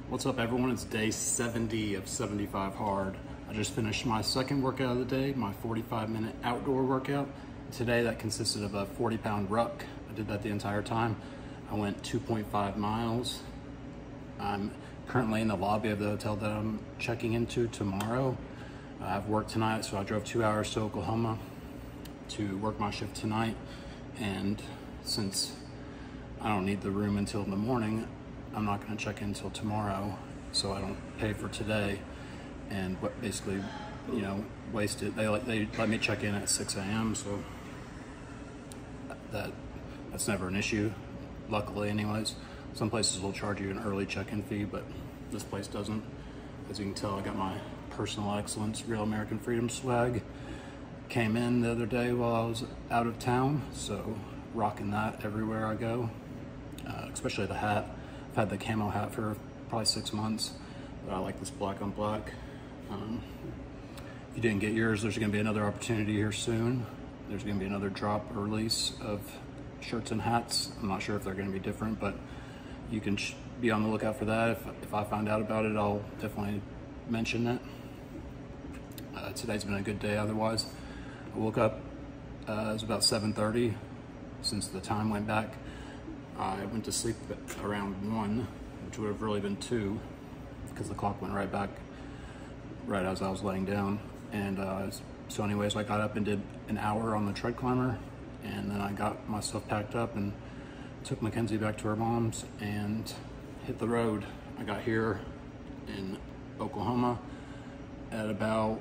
What's up everyone, it's day 70 of 75 hard. I just finished my second workout of the day, my 45-minute outdoor workout. Today that consisted of a 40-pound ruck. I did that the entire time. I went 2.5 miles. I'm currently in the lobby of the hotel that I'm checking into tomorrow. I have work tonight, so I drove 2 hours to Oklahoma to work my shift tonight. And since I don't need the room until in the morning, I'm not going to check in until tomorrow, so I don't pay for today and basically, you know, waste it. They let me check in at 6 a.m. so that's never an issue, luckily anyways. Some places will charge you an early check-in fee, but this place doesn't. As you can tell, I got my Personal Excellence Real American Freedom swag. Came in the other day while I was out of town, so rocking that everywhere I go, especially the hat. I've had the camo hat for probably 6 months, but I like this black on black. If you didn't get yours, there's gonna be another opportunity here soon. There's gonna be another drop or release of shirts and hats. I'm not sure if they're gonna be different, but you can be on the lookout for that. If I find out about it, I'll definitely mention it. Today's been a good day otherwise. I woke up, it was about 7:30. Since the time went back, I went to sleep at around 1, which would have really been 2, because the clock went right back right as I was laying down. And so anyways, I got up and did an hour on the tread climber, and then I got my stuff packed up and took Mackenzie back to her mom's and hit the road. I got here in Oklahoma at about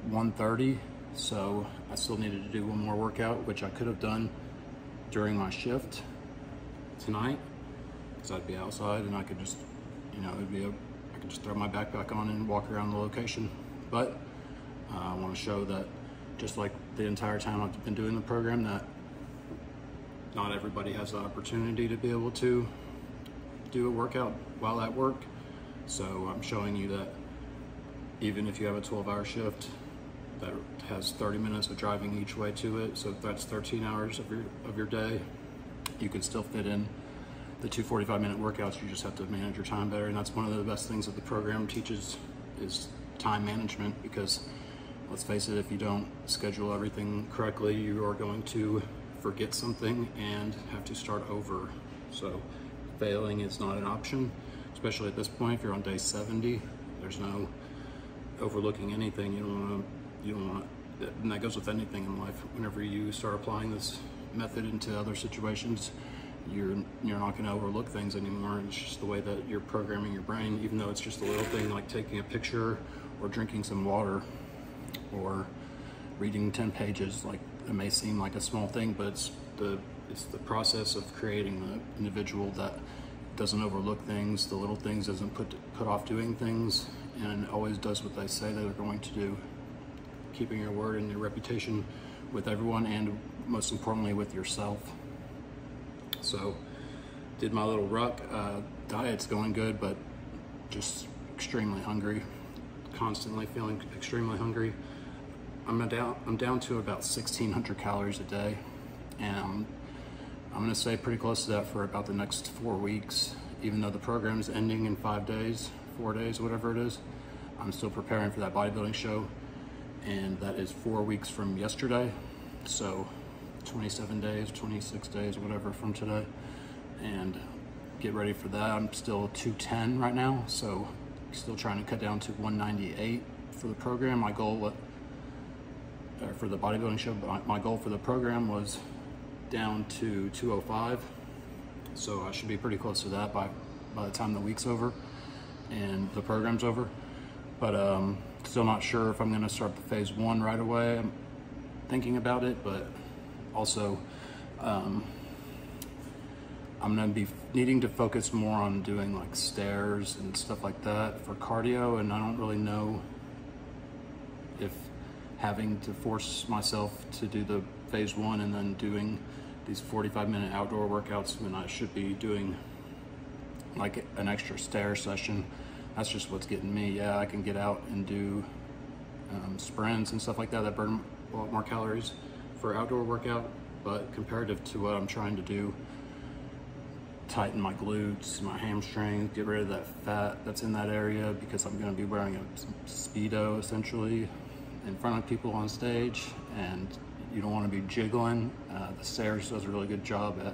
1:30, so I still needed to do one more workout, which I could have done during my shift tonight, because I'd be outside and I could just, you know, I could just throw my backpack on and walk around the location. But I want to show that just like the entire time I've been doing the program, that not everybody has the opportunity to be able to do a workout while at work. So I'm showing you that even if you have a 12-hour shift that has 30 minutes of driving each way to it, so that's 13 hours of your day, you can still fit in the 2 45-minute workouts. You just have to manage your time better, and that's one of the best things that the program teaches is time management, because let's face it, if you don't schedule everything correctly, you are going to forget something and have to start over. So failing is not an option, especially at this point. If you're on day 70, there's no overlooking anything. You don't want to, and that goes with anything in life. Whenever you start applying this method into other situations, you're not going to overlook things anymore. It's just the way that you're programming your brain, even though it's just a little thing like taking a picture or drinking some water or reading 10 pages. Like, it may seem like a small thing, but it's the process of creating the individual that doesn't overlook things, the little things, doesn't put off doing things, and always does what they say they're going to do. Keeping your word and your reputation with everyone, and most importantly with yourself. So did my little ruck. Diet's going good, but just extremely hungry, constantly feeling extremely hungry. I'm down to about 1,600 calories a day, and I'm gonna stay pretty close to that for about the next 4 weeks. Even though the program's ending in 5 days, 4 days, whatever it is, I'm still preparing for that bodybuilding show, and that is 4 weeks from yesterday. So 27 days, 26 days, whatever from today, and get ready for that. I'm still 210 right now, so still trying to cut down to 198 for the program. My goal for the bodybuilding show, my goal for the program was down to 205, so I should be pretty close to that by the time the week's over and the program's over. But still not sure if I'm going to start the phase 1 right away. I'm thinking about it, but also I'm going to be needing to focus more on doing like stairs and stuff like that for cardio, and I don't really know if having to force myself to do the phase 1 and then doing these 45-minute outdoor workouts when I should be doing like an extra stair session. That's just what's getting me. Yeah, I can get out and do sprints and stuff like that burn a lot more calories for outdoor workout, but comparative to what I'm trying to do tighten my glutes, my hamstrings, get rid of that fat that's in that area, because I'm going to be wearing a Speedo essentially in front of people on stage, and you don't want to be jiggling. The stairs does a really good job at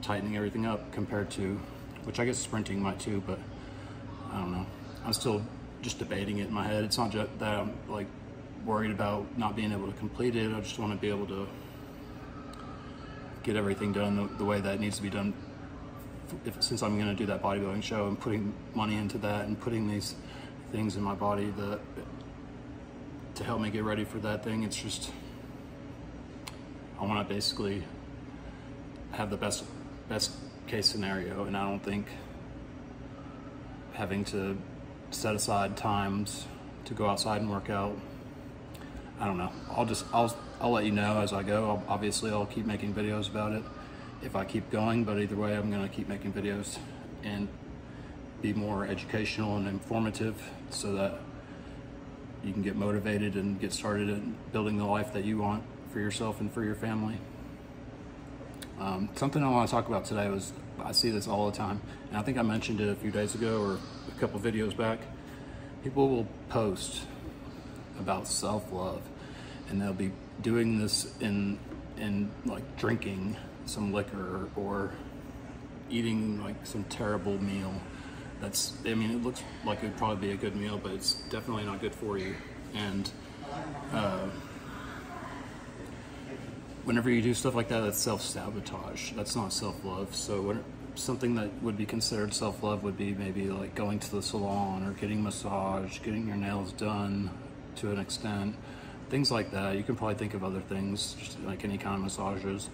tightening everything up compared to, which I guess sprinting might too, but I don't know. I'm still just debating it in my head. It's not just that I'm like worried about not being able to complete it. I just want to be able to get everything done the way that it needs to be done. Since I'm going to do that bodybuilding show and putting money into that and putting these things in my body that to help me get ready for that thing, it's just, I want to basically have the best case scenario, and I don't think having to set aside times to go outside and work out, I don't know. I'll let you know as I go. Obviously I'll keep making videos about it if I keep going, but either way I'm gonna keep making videos and be more educational and informative so that you can get motivated and get started in building the life that you want for yourself and for your family. Something I want to talk about today was, I see this all the time, and I think I mentioned it a few days ago or a couple videos back. People will post about self-love, and they'll be doing this in like drinking some liquor or eating like some terrible meal. I mean, it looks like it would probably be a good meal, but it's definitely not good for you. And whenever you do stuff like that, that's self-sabotage. That's not self-love. So something that would be considered self-love would be maybe like going to the salon or getting a massage, getting your nails done to an extent, things like that. You can probably think of other things, just like any kind of massages,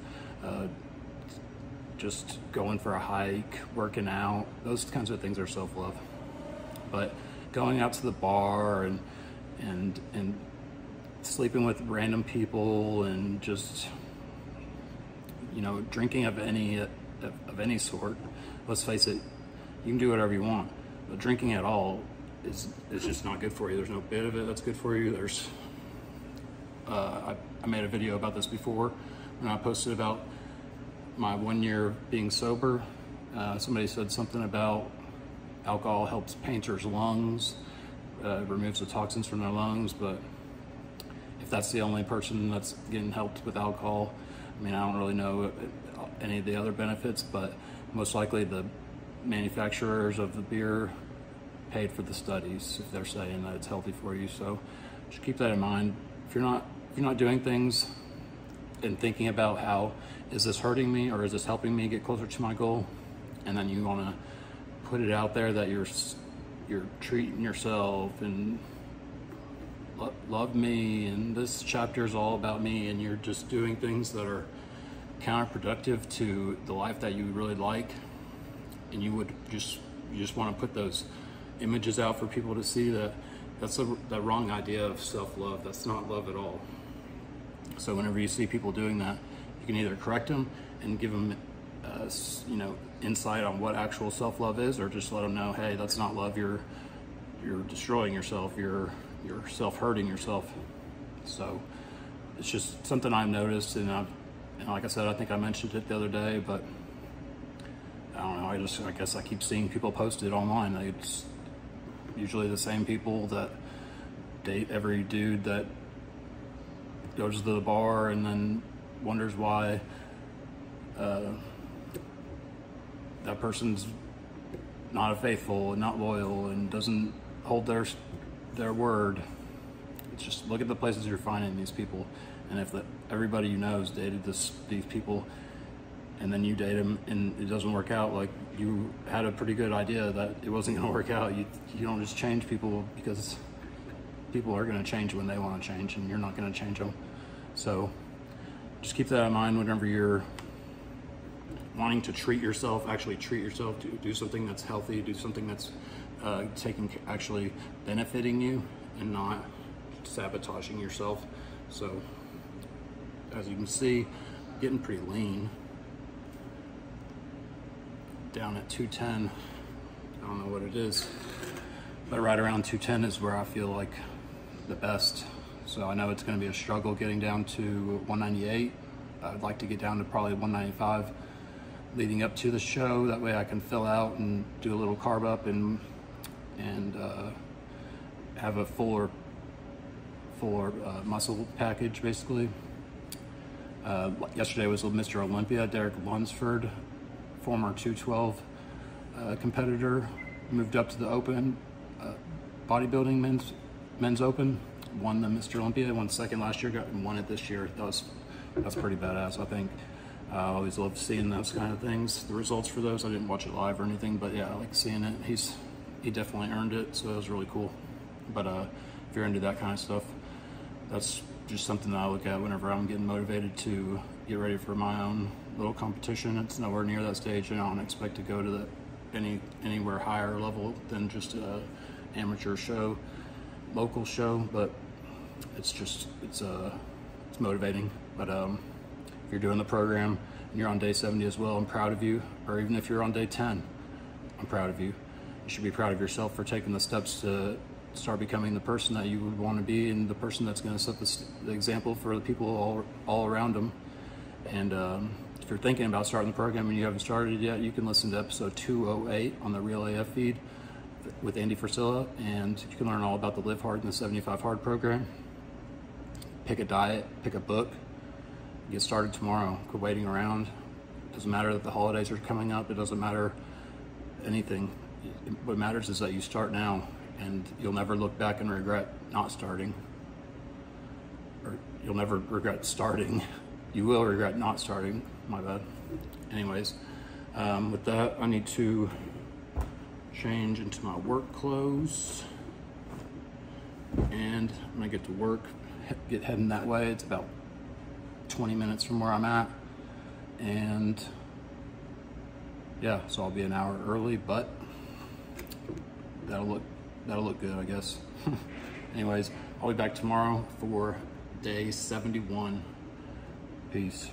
just going for a hike, working out, those kinds of things are self-love. But going out to the bar and sleeping with random people and just, you know, drinking of any sort, let's face it, you can do whatever you want, but drinking at all is just not good for you. There's no bit of it that's good for you. There's I made a video about this before when I posted about my 1 year being sober. Somebody said something about alcohol helps painters' lungs, removes the toxins from their lungs, but if that's the only person that's getting helped with alcohol, I mean, I don't really know any of the other benefits, but most likely the manufacturers of the beer paid for the studies if they're saying that it's healthy for you. So just keep that in mind. If you're not doing things and thinking about how, is this hurting me or is this helping me get closer to my goal, and then you want to put it out there that you're treating yourself and love me and this chapter is all about me, and you're just doing things that are counterproductive to the life that you really like, and you just want to put those images out for people to see, that's the wrong idea of self-love. That's not love at all. So whenever you see people doing that, you can either correct them and give them you know, insight on what actual self-love is, or just let them know, hey, that's not love. You're destroying yourself. You're self-hurting yourself. So it's just something I've noticed, and like I said, I think I mentioned it the other day, but I don't know, I guess I keep seeing people post it online. It's usually the same people that date every dude that goes to the bar and then wonders why that person's not faithful and not loyal and doesn't hold their word. It's just, look at the places you're finding these people, and if everybody you know has dated these people, and then you date them and it doesn't work out, like, you had a pretty good idea that it wasn't going to work out. You don't just change people, because people are going to change when they want to change, and you're not going to change them. So just keep that in mind whenever you're wanting to actually treat yourself, to do something that's healthy, do something that's actually benefiting you and not sabotaging yourself. So as you can see, I'm getting pretty lean, down at 210. I don't know what it is, but right around 210 is where I feel like the best. So I know it's going to be a struggle getting down to 198. I'd like to get down to probably 195, leading up to the show. That way I can fill out and do a little carb up and have a fuller muscle package, basically. Yesterday was Mr. Olympia, Derek Lunsford, former 212 competitor, moved up to the open bodybuilding men's open, won the Mr. Olympia, won second last year, won it this year. That's pretty badass, I think. I always love seeing those kind of things, the results for those. I didn't watch it live or anything, but yeah, I like seeing it. He definitely earned it, so it was really cool. But if you're into that kind of stuff, that's just something that I look at whenever I'm getting motivated to get ready for my own little competition. It's nowhere near that stage, and I don't expect to go to anywhere higher level than just an amateur show, local show. But it's motivating. But if you're doing the program and you're on day 70 as well, I'm proud of you. Or even if you're on day 10, I'm proud of you. You should be proud of yourself for taking the steps to start becoming the person that you would want to be, and the person that's going to set the example for the people all around them. And if you're thinking about starting the program and you haven't started yet, you can listen to episode 208 on the Real AF feed with Andy Frisella, and you can learn all about the Live Hard and the 75 Hard program. Pick a diet, pick a book, get started tomorrow. Quit waiting around. It doesn't matter that the holidays are coming up. It doesn't matter anything. What matters is that you start now, and you'll never look back and regret not starting. Or you'll never regret starting. You will regret not starting. My bad. Anyways, with that, I need to change into my work clothes, and I'm gonna get to work, heading that way. It's about 20 minutes from where I'm at, and yeah, so I'll be an hour early, but that'll look good, I guess. Anyways, I'll be back tomorrow for day 71. Peace.